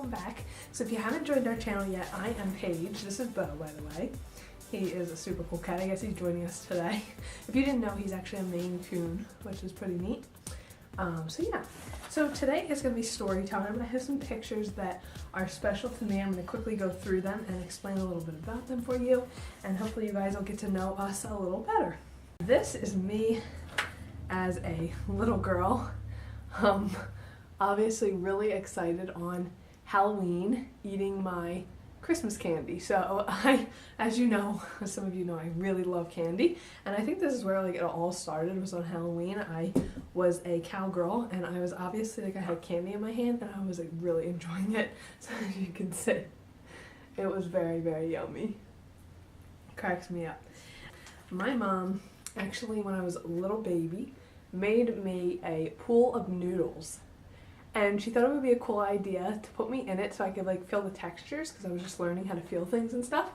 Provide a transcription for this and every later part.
welcome back. So if you haven't joined our channel yet, I am Paige. This is Bo, by the way. He is a super cool cat. I guess he's joining us today. If you didn't know, he's actually a Maine Coon, which is pretty neat. So today is going to be story time. I have some pictures that are special to me. I'm going to quickly go through them and explain a little bit about them for you, and hopefully you guys will get to know us a little better. This is me as a little girl. Obviously really excited on Halloween, eating my Christmas candy. So as you know, some of you know, I really love candy, and I think this is where like it all started, was on Halloween. I was a cowgirl, and I was obviously like, I had candy in my hand, and I was like really enjoying it. So as you can see, it was very, very yummy. Cracks me up. My mom, actually, when I was a little baby, made me a pool of noodles. And she thought it would be a cool idea to put me in it so I could like feel the textures, because I was just learning how to feel things and stuff.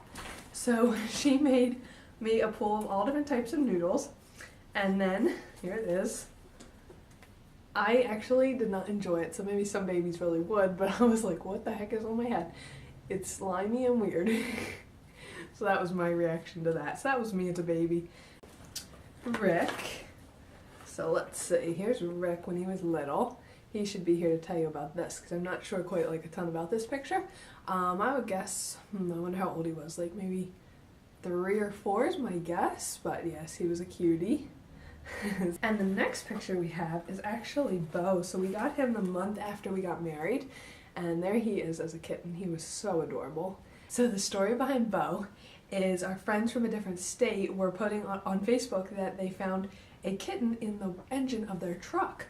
So she made me a pool of all different types of noodles. And then, here it is. I actually did not enjoy it, so maybe some babies really would, but I was like, what the heck is on my head? It's slimy and weird. So that was my reaction to that. So that was me as a baby. Rick. So let's see, here's Rick when he was little. He should be here to tell you about this, because I'm not sure quite like a ton about this picture. I would guess, I wonder how old he was, like maybe 3 or 4 is my guess, but yes, he was a cutie. And the next picture we have is actually Bo. So we got him the month after we got married, and there he is as a kitten. He was so adorable. So the story behind Bo is our friends from a different state were putting on Facebook that they found a kitten in the engine of their truck.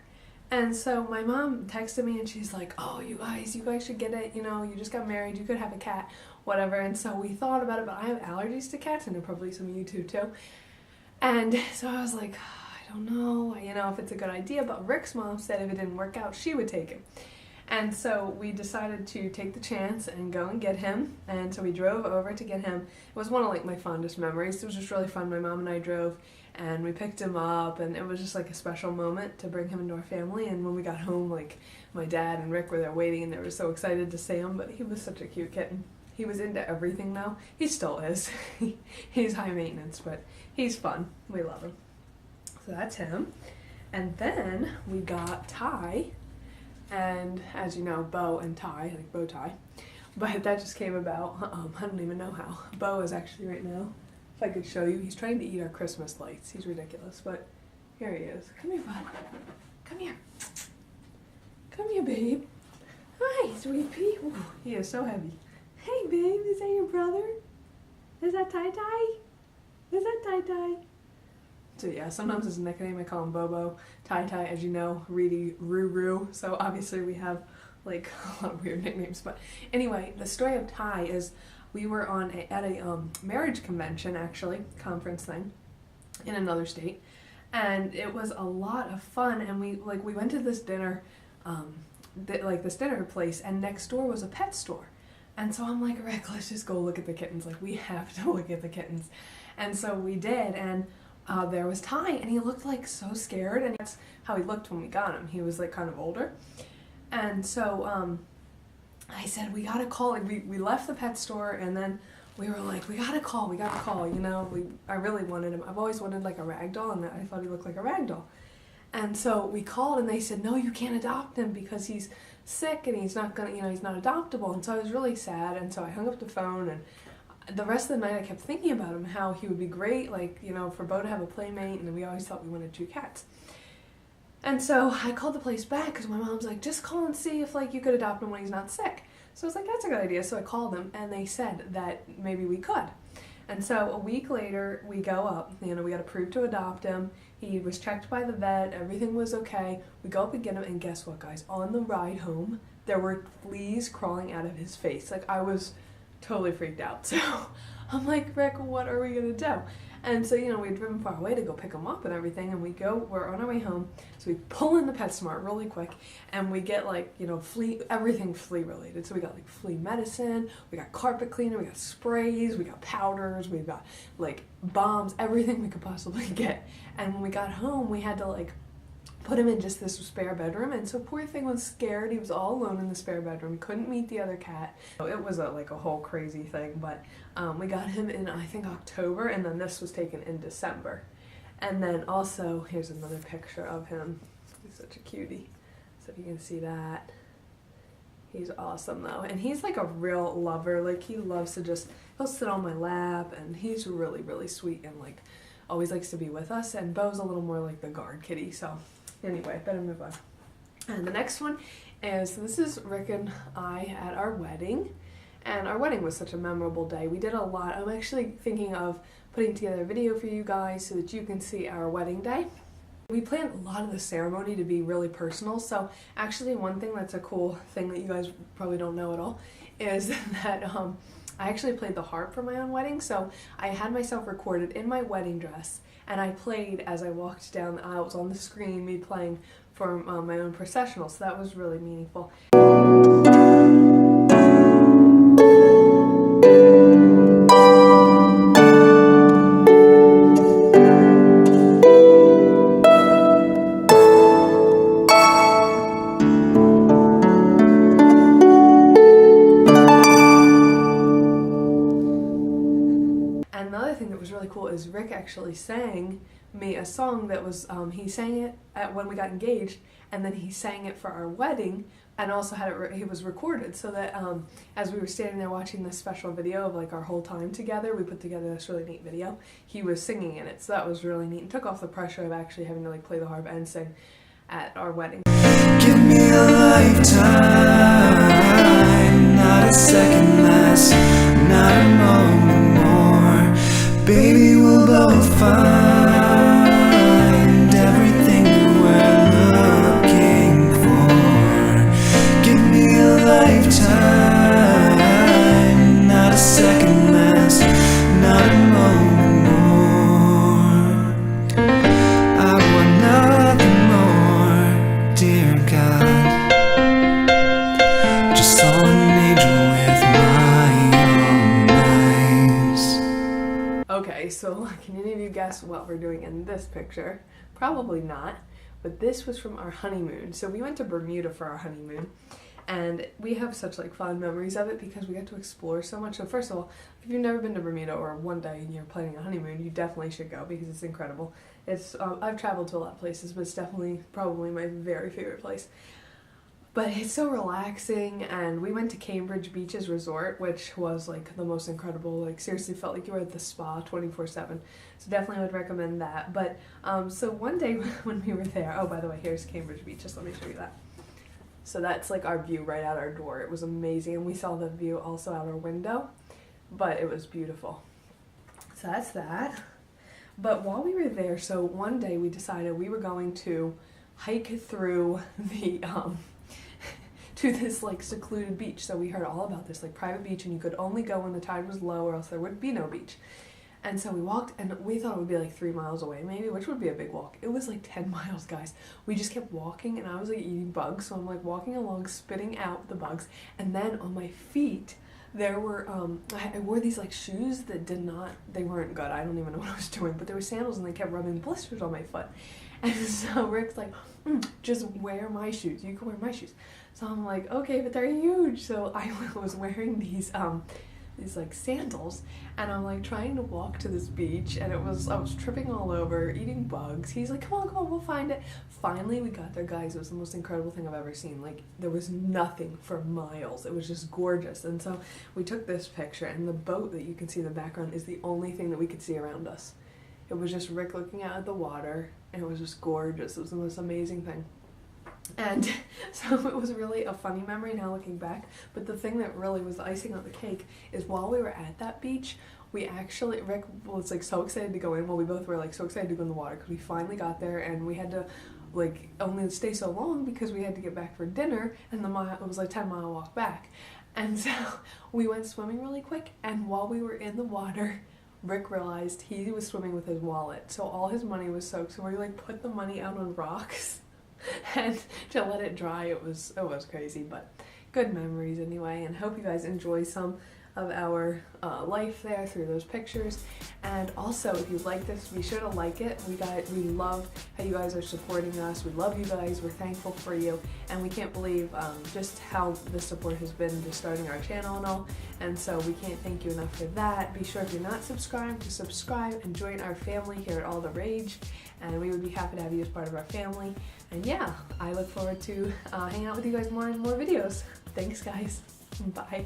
And so my mom texted me and she's like, oh, you guys should get it, you know, you just got married, you could have a cat, whatever. And so we thought about it, but I have allergies to cats, and probably some of you too. And so I was like, I don't know, you know, if it's a good idea, but Rick's mom said if it didn't work out, she would take him. And so we decided to take the chance and go and get him. And so we drove over to get him. It was one of like my fondest memories. It was just really fun. My mom and I drove, and we picked him up, and it was just like a special moment to bring him into our family. And when we got home, like my dad and Rick were there waiting, and they were so excited to see him. But he was such a cute kitten. He was into everything though. He still is. He's high maintenance, but he's fun. We love him. So that's him. And then we got Ty. And as you know, Bo and Ty, like bow tie, but that just came about, I don't even know how. Bo is actually right now, if I could show you, he's trying to eat our Christmas lights. He's ridiculous, but here he is. Come here, bud. Come here. Come here, babe. Hi, sweet pea. Ooh, he is so heavy. Hey, babe, is that your brother? Is that Ty-Ty? Is that Ty-Ty? So yeah, sometimes his nickname, I call him Bobo. Ty-Ty, as you know, Reedy, Roo. So obviously we have like a lot of weird nicknames. But anyway, the story of Ty is we were at a marriage convention, actually, conference thing, in another state. And it was a lot of fun, and we went to this dinner, this dinner place, and next door was a pet store. And so I'm like, Rick, let's just go look at the kittens. Like, we have to look at the kittens. And so we did, and there was Ty, and he looked like so scared, and that's how he looked when we got him. He was like kind of older. And so I said, we gotta call. Like, we left the pet store, and then we were like, we gotta call, you know. I really wanted him. I've always wanted like a rag doll, and I thought he looked like a rag doll. And so we called, and they said, no, you can't adopt him because he's sick and he's not gonna, you know, he's not adoptable. And so I was really sad, and so I hung up the phone, and the rest of the night I kept thinking about him, how he would be great, like, you know, for Bo to have a playmate, and we always thought we wanted 2 cats. And so I called the place back because my mom's like, just call and see if like you could adopt him when he's not sick. So I was like, that's a good idea. So I called them, and they said that maybe we could. And so a week later we go up, you know, we got approved to adopt him. He was checked by the vet, everything was okay. We go up and get him, and guess what, guys? On the ride home, there were fleas crawling out of his face. Like, I was totally freaked out. So I'm like, Rick, what are we gonna do? And so, you know, we'd driven far away to go pick him up and everything, and we're on our way home, so we pull in the PetSmart really quick, and we get like, you know, everything flea related. So we got like flea medicine, we got carpet cleaner, we got sprays, we got powders, we've got like bombs, everything we could possibly get. And when we got home, we had to like put him in just this spare bedroom, and so poor thing was scared. He was all alone in the spare bedroom, couldn't meet the other cat. It was like a whole crazy thing, but we got him in, I think, October, and then this was taken in December. And then also, here's another picture of him. He's such a cutie. So if you can see that. He's awesome though, and he's like a real lover. Like, he loves to just, he'll sit on my lap, and he's really, really sweet, and like always likes to be with us. And Bo's a little more like the guard kitty. So anyway, better move on. And the next one is, this is Rick and I at our wedding, and our wedding was such a memorable day. We did a lot. I'm actually thinking of putting together a video for you guys so that you can see our wedding day. We planned a lot of the ceremony to be really personal, so actually one thing that's a cool thing that you guys probably don't know at all is that I actually played the harp for my own wedding. So I had myself recorded in my wedding dress, and I played as I walked down the aisles on the screen, me playing for my own processional, so that was really meaningful. Is Rick actually sang me a song that was, he sang it when we got engaged, and then he sang it for our wedding, and also had it, he was recorded, so that as we were standing there watching this special video of like our whole time together, we put together this really neat video. He was singing in it, so that was really neat, and took off the pressure of actually having to like play the harp and sing at our wedding. Give me a lifetime, not a second less, not a moment more. Baby, we'll both find everything that we're looking for. Give me a lifetime, not a second less, not a moment more. I want nothing more, dear God. Just saw an angel with my own eyes. Okay, so can any of you guess what we're doing in this picture? Probably not, but this was from our honeymoon. So we went to Bermuda for our honeymoon, and we have such like fond memories of it because we got to explore so much. So first of all, if you've never been to Bermuda, or one day and you're planning a honeymoon, you definitely should go because it's incredible. It's I've traveled to a lot of places, but it's definitely probably my very favorite place. But it's so relaxing, and we went to Cambridge Beaches Resort, which was like the most incredible, like seriously felt like you were at the spa 24/7. So definitely would recommend that. But so one day when we were there, oh by the way, here's Cambridge Beaches, let me show you that. So that's like our view right out our door. It was amazing, and we saw the view also out our window, but it was beautiful. So that's that. But while we were there, so one day we decided we were going to hike through the to this like secluded beach. So we heard all about this like private beach, and you could only go when the tide was low or else there would be no beach. And so we walked, and we thought it would be like 3 miles away maybe, which would be a big walk. It was like 10 miles, guys. We just kept walking, and I was like eating bugs, so I'm like walking along spitting out the bugs, and then on my feet there were I wore these like shoes that they weren't good. I don't even know what I was doing, but they were sandals, and they kept rubbing blisters on my foot. And so Rick's like, just wear my shoes, you can wear my shoes. So I'm like, okay, but they're huge. So I was wearing these like sandals, and I'm like trying to walk to this beach, and I was tripping all over, eating bugs. He's like, come on, we'll find it. Finally we got there, guys. It was the most incredible thing I've ever seen. Like, there was nothing for miles. It was just gorgeous. And so we took this picture, and the boat that you can see in the background is the only thing that we could see around us. It was just Rick looking out at the water, and it was just gorgeous. It was the most amazing thing. And so it was really a funny memory now looking back, but the thing that really was the icing on the cake is while we were at that beach, Rick was like so excited to go in. Well, we both were like so excited to go in the water because we finally got there, and we had to like only stay so long because we had to get back for dinner, and it was like 10-mile walk back. And so we went swimming really quick, and while we were in the water, Rick realized he was swimming with his wallet, so all his money was soaked. So we like put the money out on rocks and to let it dry. It was crazy, but good memories anyway, and hope you guys enjoy some of our life there through those pictures. And also, if you like this, be sure to like it. We love how you guys are supporting us. We love you guys. We're thankful for you, and we can't believe just how the support has been just starting our channel and all. And so we can't thank you enough for that. Be sure, if you're not subscribed, to subscribe and join our family here at Alltheraige, and we would be happy to have you as part of our family. And yeah, I look forward to hanging out with you guys more in more videos. Thanks, guys. Bye.